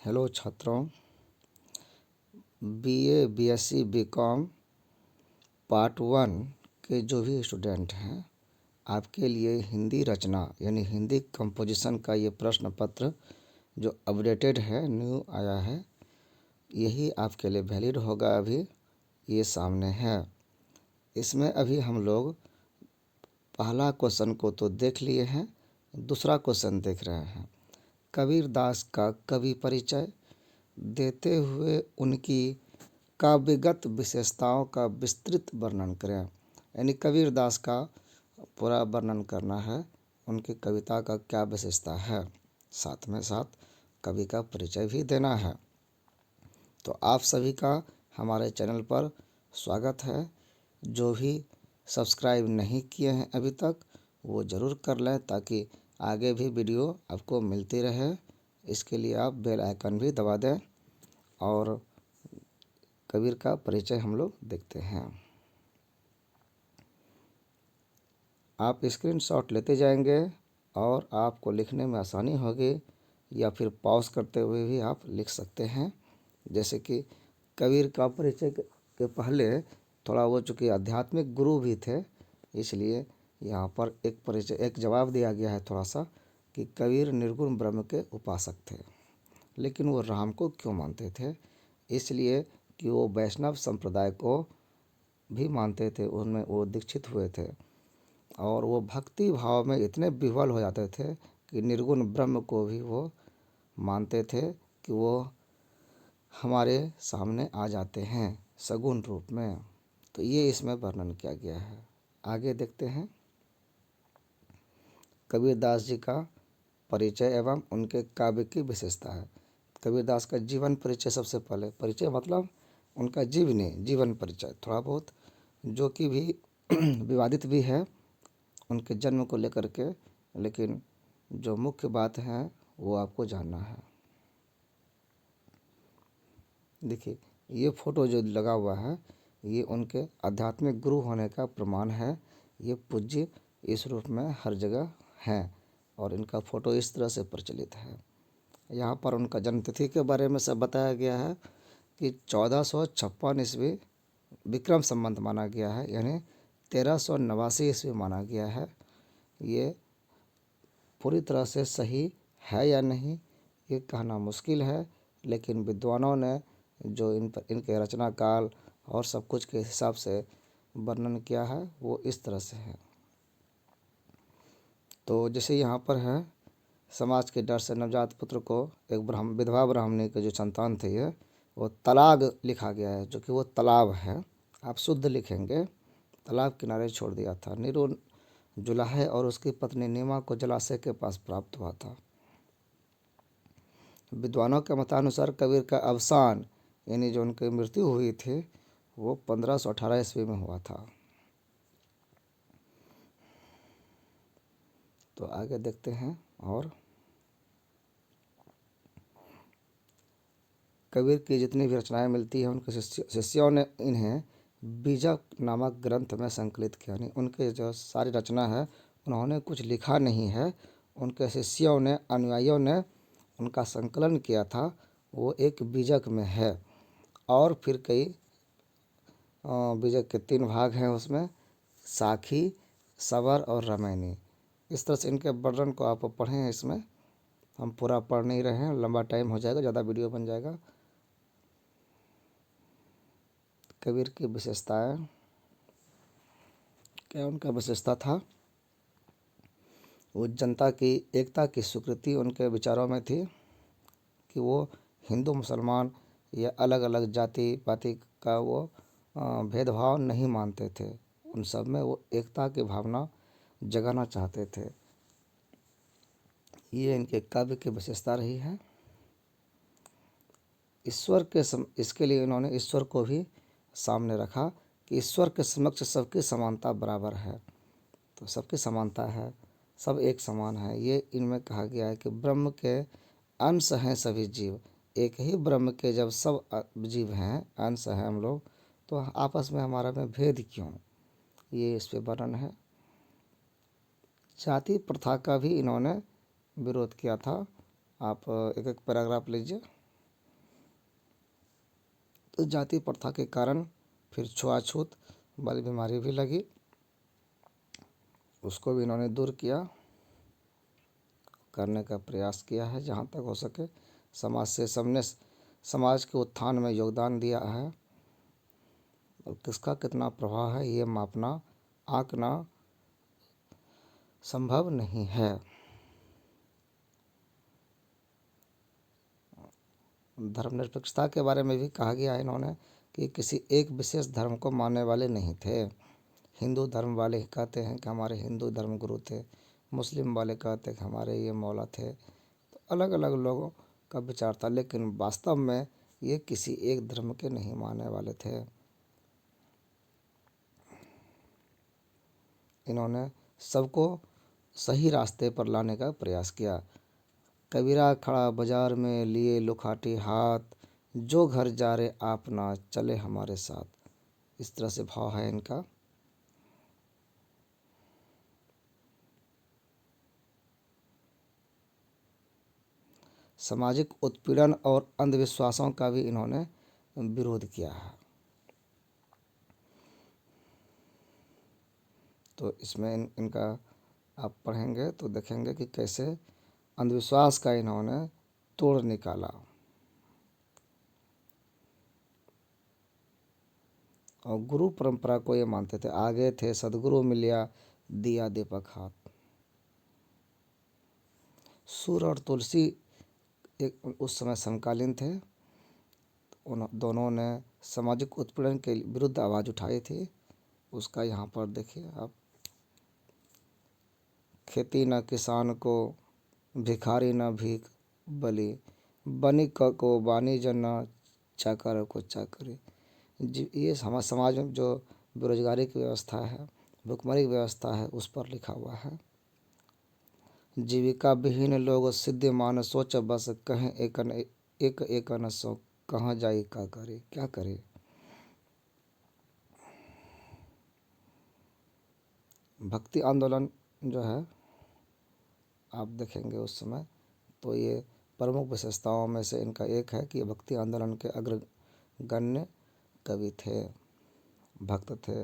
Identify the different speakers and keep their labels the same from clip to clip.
Speaker 1: Hello छात्रों, BA, BSc, BCom part 1 के जो भी स्टूडेंट हैं, आपके लिए हिंदी रचना यानी हिंदी कंपोजिशन का ये प्रश्न पत्र जो अपडेटेड है, न्यू आया है, यही आपके लिए वैलिड होगा। अभी ये सामने है। इसमें अभी हम लोग पहला क्वेश्चन को तो देख लिए हैं, दूसरा क्वेश्चन देख रहे हैं। कबीरदास का कवि परिचय देते हुए उनकी काव्यगत विशेषताओं का विस्तृत वर्णन करें। यानी कबीरदास का पूरा वर्णन करना है, उनकी कविता का क्या विशेषता है, साथ में साथ कवि का परिचय भी देना है। तो आप सभी का हमारे चैनल पर स्वागत है। जो भी सब्सक्राइब नहीं किए हैं अभी तक, वो ज़रूर कर लें ताकि आगे भी वीडियो आपको मिलती रहे। इसके लिए आप बेल आइकन भी दबा दें और कबीर का परिचय हम लोग देखते हैं। आप स्क्रीनशॉट लेते जाएंगे और आपको लिखने में आसानी होगी, या फिर पॉज करते हुए भी आप लिख सकते हैं। जैसे कि कबीर का परिचय के पहले थोड़ा वो चूँकि आध्यात्मिक गुरु भी थे, इसलिए यहाँ पर एक परिचय, एक जवाब दिया गया है थोड़ा सा कि कबीर निर्गुण ब्रह्म के उपासक थे, लेकिन वो राम को क्यों मानते थे? इसलिए कि वो वैष्णव संप्रदाय को भी मानते थे, उनमें वो दीक्षित हुए थे और वो भक्ति भाव में इतने विह्वल हो जाते थे कि निर्गुण ब्रह्म को भी वो मानते थे कि वो हमारे सामने आ जाते हैं सगुण रूप में। तो ये इसमें वर्णन किया गया है। आगे देखते हैं। कबीरदास जी का परिचय एवं उनके काव्य की विशेषता है। कबीरदास का जीवन परिचय सबसे पहले, परिचय मतलब उनका जीवन परिचय थोड़ा बहुत, जो कि भी विवादित भी है उनके जन्म को लेकर के, लेकिन जो मुख्य बात है वो आपको जानना है। देखिए, ये फोटो जो लगा हुआ है, ये उनके आध्यात्मिक गुरु होने का प्रमाण है। ये पूज्य इस रूप में हर जगह हैं और इनका फ़ोटो इस तरह से प्रचलित है। यहाँ पर उनका जन्मतिथि के बारे में सब बताया गया है कि 1456 ईस्वी विक्रम संवत माना गया है, यानी 1389 ईस्वी माना गया है। ये पूरी तरह से सही है या नहीं ये कहना मुश्किल है, लेकिन विद्वानों ने जो इनके रचना काल और सब कुछ के हिसाब से वर्णन किया है वो इस तरह से है। तो जैसे यहाँ पर है, समाज के डर से नवजात पुत्र को एक विधवा ब्राह्मणी के जो संतान थे, ये वो तलाग लिखा गया है, जो कि वो तालाब है। आप शुद्ध लिखेंगे, तालाब किनारे छोड़ दिया था। नीरू जुलाहे और उसकी पत्नी नीमा को जलाशय के पास प्राप्त हुआ था। विद्वानों के मतानुसार कबीर का अवसान यानी जो उनकी मृत्यु हुई थी वो 1518 ईस्वी में हुआ था। तो आगे देखते हैं। और कबीर की जितनी भी रचनाएं मिलती हैं, उनके शिष्यों ने इन्हें बीजक नामक ग्रंथ में संकलित किया। यानी उनके जो सारी रचना है उन्होंने कुछ लिखा नहीं है, उनके शिष्यों ने, अनुयायियों ने उनका संकलन किया था, वो एक बीजक में है। और फिर कई बीजक के 3 भाग हैं, उसमें साखी, सवर और रामायणी। इस तरह से इनके वर्णन को आप पढ़ें। इसमें हम पूरा पढ़ नहीं रहे हैं, लंबा टाइम हो जाएगा, ज़्यादा वीडियो बन जाएगा। कबीर की विशेषताएं, क्या उनका विशेषता था? वो जनता की एकता की स्वीकृति उनके विचारों में थी कि वो हिंदू मुसलमान या अलग अलग जाति पाति का वो भेदभाव नहीं मानते थे। उन सब में वो एकता की भावना जगाना चाहते थे। ये इनके काव्य की विशेषता रही है। ईश्वर के इसके लिए इन्होंने ईश्वर को भी सामने रखा कि ईश्वर के समक्ष सबकी समानता बराबर है। तो सबकी समानता है, सब एक समान है। ये इनमें कहा गया है कि ब्रह्म के अंश हैं सभी जीव। एक ही ब्रह्म के जब सब जीव हैं, अंश हैं हम लोग, तो आपस में हमारा में भेद क्यों? ये इस पे वर्णन है। जाति प्रथा का भी इन्होंने विरोध किया था। आप एक एक पैराग्राफ लीजिए। तो जाति प्रथा के कारण फिर छुआछूत वाली बीमारी भी लगी, उसको भी इन्होंने दूर किया, करने का प्रयास किया है जहाँ तक हो सके। समाज से सबने समाज के उत्थान में योगदान दिया है, और किसका कितना प्रभाव है ये मापना आंकना संभव नहीं है। धर्मनिरपेक्षता के बारे में भी कहा गया है इन्होंने कि किसी एक विशेष धर्म को मानने वाले नहीं थे। हिंदू धर्म वाले कहते हैं कि हमारे हिंदू धर्म गुरु थे, मुस्लिम वाले कहते हैं कि हमारे ये मौला थे। तो अलग अलग लोगों का विचार था, लेकिन वास्तव में ये किसी एक धर्म के नहीं मानने वाले थे। इन्होंने सबको सही रास्ते पर लाने का प्रयास किया। कबीरा खड़ा बाजार में लिए लुखाटी हाथ, जो घर जा रे आप ना चले हमारे साथ। इस तरह से भाव है इनका। सामाजिक उत्पीड़न और अंधविश्वासों का भी इन्होंने विरोध किया है। तो इसमें इनका आप पढ़ेंगे तो देखेंगे कि कैसे अंधविश्वास का इन्होंने तोड़ निकाला। और गुरु परंपरा को ये मानते थे, आगे थे सदगुरु मिलिया दिया दीपक हाथ। सूर और तुलसी एक उस समय समकालीन थे। उन दोनों ने सामाजिक उत्पीड़न के विरुद्ध आवाज़ उठाई थी। उसका यहाँ पर देखिए आप, खेती न किसान को भिखारी न भीख बलि, बनिक को बानी जन न चाकर को चाकरी। ये समाज में जो बेरोजगारी की व्यवस्था है, भुखमरी की व्यवस्था है, उस पर लिखा हुआ है। जीविका विहीन लोग सिद्ध मान सोच बस, कहें एक एक न सो कहाँ जाई का करे, क्या करे। भक्ति आंदोलन जो है आप देखेंगे उस समय, तो ये प्रमुख विशेषताओं में से इनका एक है कि भक्ति आंदोलन के अग्रगण्य कवि थे, भक्त थे।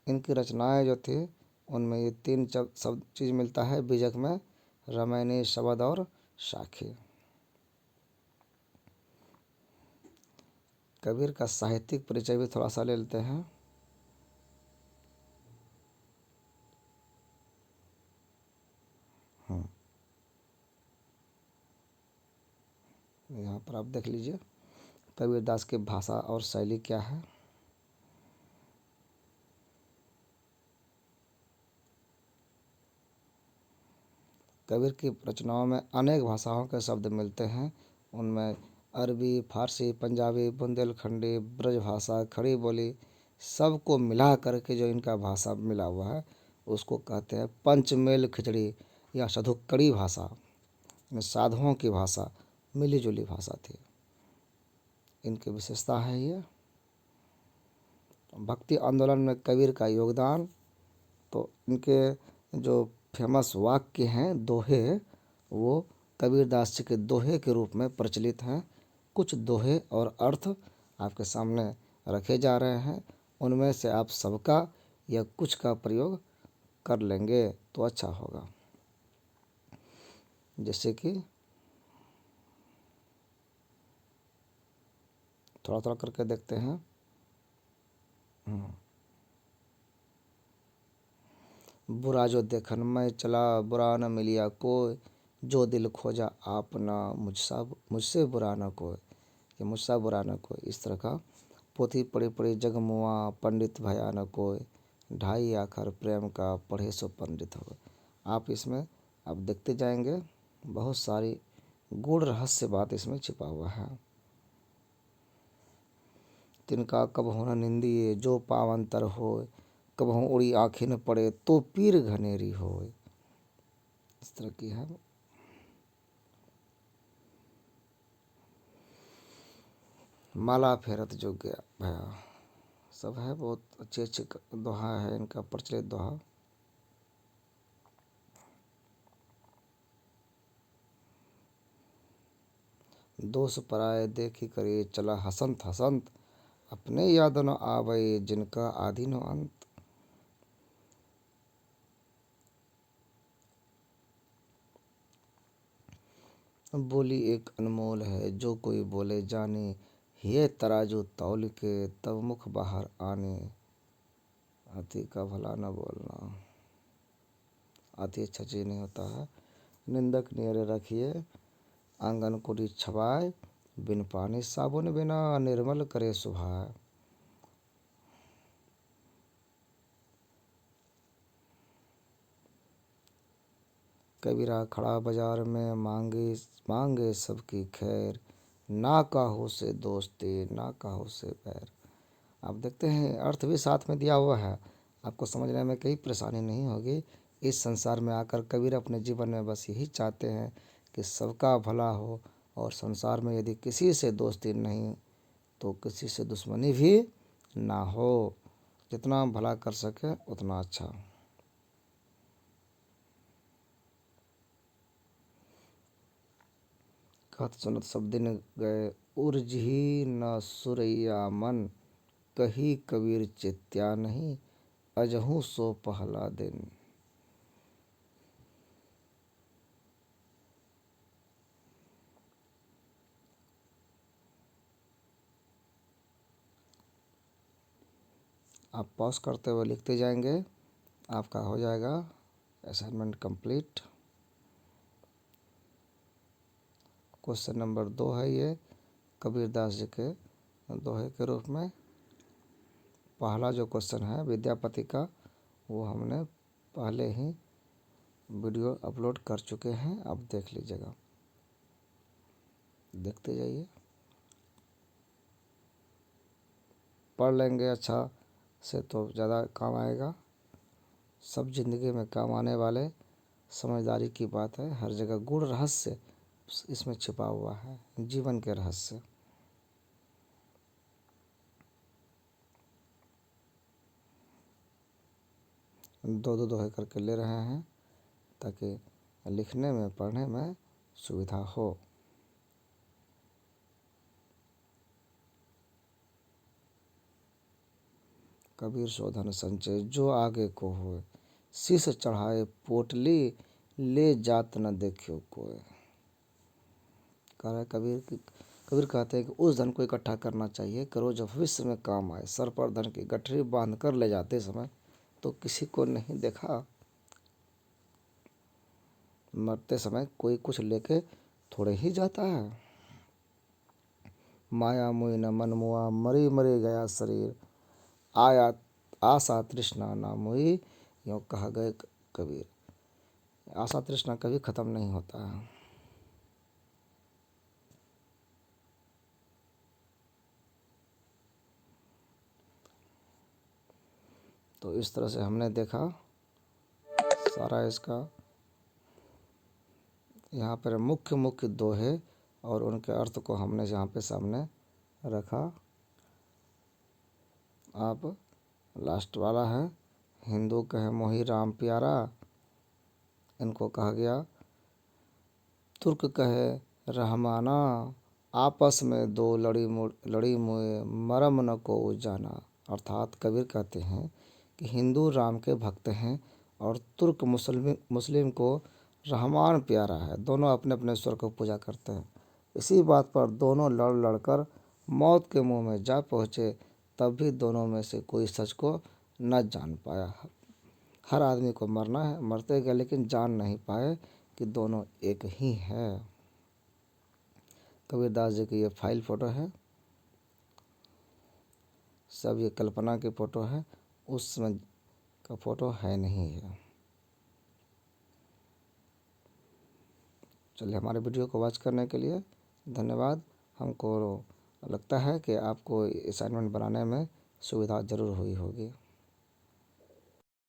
Speaker 1: इनकी रचनाएं जो थी उनमें ये तीन सब चीज़ मिलता है बीजक में, रामायणी, शबद और साखी। कबीर का साहित्यिक परिचय भी थोड़ा सा ले लेते हैं। यहाँ पर आप देख लीजिए कबीरदास की भाषा और शैली क्या है। कबीर की रचनाओं में अनेक भाषाओं के शब्द मिलते हैं। उनमें अरबी, फारसी, पंजाबी, बुंदेलखंडी, ब्रज भाषा, खड़ी बोली सबको मिला करके जो इनका भाषा मिला हुआ है उसको कहते हैं पंचमेल खिचड़ी या सधुक्कड़ी भाषा। साधुओं की भाषा, मिली जुली भाषा थी, इनकी विशेषता है ये। भक्ति आंदोलन में कबीर का योगदान, तो इनके जो फेमस वाक्य हैं दोहे, वो कबीरदास जी के दोहे के रूप में प्रचलित हैं। कुछ दोहे और अर्थ आपके सामने रखे जा रहे हैं, उनमें से आप सबका या कुछ का प्रयोग कर लेंगे तो अच्छा होगा। जैसे कि थोड़ा थोड़ा करके देखते हैं। बुरा जो देखन मैं चला, बुरा न मिलिया कोई, जो दिल खोजा आप ना मुझसे बुरा न कोई, कि मुझसे बुरा न कोई। इस तरह का पोथी पढ़ी पढ़ी जग मुआ, पंडित भया न कोई, ढाई आखर प्रेम का पढ़े सो पंडित हो। आप इसमें आप देखते जाएंगे, बहुत सारी गूढ़ रहस्य बात इसमें छिपा हुआ है। तिनका कबहु न निंदिए जो पावंतर होय, कबहु उड़ी आँखें न पड़े तो पीर घनेरी होय। इस तरह की है। माला फेरत जो गया भया, सब है, बहुत अच्छे अच्छे दोहा है इनका, प्रचलित दोहा। दोष पराए देखी करे चला हसंत हसंत, अपने याद न आवे जिनका आदि न अंत। बोली एक अनमोल है जो कोई बोले जाने, ये तराजू तौल के तब मुख बाहर आने। अति का भला न बोलना, अति अच्छा चीज नहीं होता है। निंदक नियरे रखिए आंगन कुड़ी छवाए, बिन पानी साबुन बिना निर्मल करे सुभाए। कबीरा खड़ा बाजार में मांगे मांगे सबकी खैर, ना काहू से दोस्ती ना काहू से बैर। आप देखते हैं अर्थ भी साथ में दिया हुआ है, आपको समझने में कहीं परेशानी नहीं होगी। इस संसार में आकर कबीर अपने जीवन में बस यही चाहते हैं कि सबका भला हो, और संसार में यदि किसी से दोस्ती नहीं तो किसी से दुश्मनी भी ना हो। जितना भला कर सके उतना अच्छा। कहत सुनत सब दिन गए उर्जही न सुरैया मन, कही कबीर चित्या नहीं अजहू सो पहला दिन। आप पॉज करते हुए लिखते जाएंगे, आपका हो जाएगा असाइनमेंट कंप्लीट। क्वेश्चन नंबर 2 है ये, कबीरदास जी के दोहे के रूप में। पहला जो क्वेश्चन है विद्यापति का, वो हमने पहले ही वीडियो अपलोड कर चुके हैं, आप देख लीजिएगा, देखते जाइए, पढ़ लेंगे अच्छा से तो ज़्यादा काम आएगा। सब जिंदगी में काम आने वाले समझदारी की बात है। हर जगह गूढ़ रहस्य इसमें छिपा हुआ है, जीवन के रहस्य। दो दो दोहे करके ले रहे हैं ताकि लिखने में पढ़ने में सुविधा हो। कबीर शोधन संचय जो आगे को होए, शीश चढ़ाए पोटली ले जात न देखियो कोय। कह रहा है कबीर कहते हैं कि उस धन को इकट्ठा करना चाहिए, करो जो भविष्य में काम आए। सर पर धन की गठरी बांध कर ले जाते समय तो किसी को नहीं देखा, मरते समय कोई कुछ लेके थोड़े ही जाता है। माया मोही न मन मुआ, मरी मरी गया शरीर, आया आशा तृष्णा ना मोही, यूँ कहा गए कबीर। आशा तृष्णा कभी ख़त्म नहीं होता है। तो इस तरह से हमने देखा सारा इसका। यहाँ पर मुख्य मुख्य दोहे और उनके अर्थ को हमने यहाँ पे सामने रखा। आप लास्ट वाला है, हिंदू कहे मोही राम प्यारा, इनको कहा गया। तुर्क कहे रहमाना, आपस में दो लड़ी मुए मरम न को जाना। अर्थात कबीर कहते हैं कि हिंदू राम के भक्त हैं और तुर्क मुस्लिम को रहमान प्यारा है। दोनों अपने अपने ईश्वर को पूजा करते हैं। इसी बात पर दोनों लड़ लड़कर मौत के मुंह में जा पहुँचे, तब भी दोनों में से कोई सच को न जान पाया। हर आदमी को मरना है, मरते गए लेकिन जान नहीं पाए कि दोनों एक ही है। कबीरदास जी की ये फाइल फ़ोटो है, सब ये कल्पना की फ़ोटो है, उस समय का फ़ोटो है नहीं है। चलिए, हमारे वीडियो को वॉच करने के लिए धन्यवाद। हमको लगता है कि आपको असाइनमेंट बनाने में सुविधा ज़रूर हुई होगी।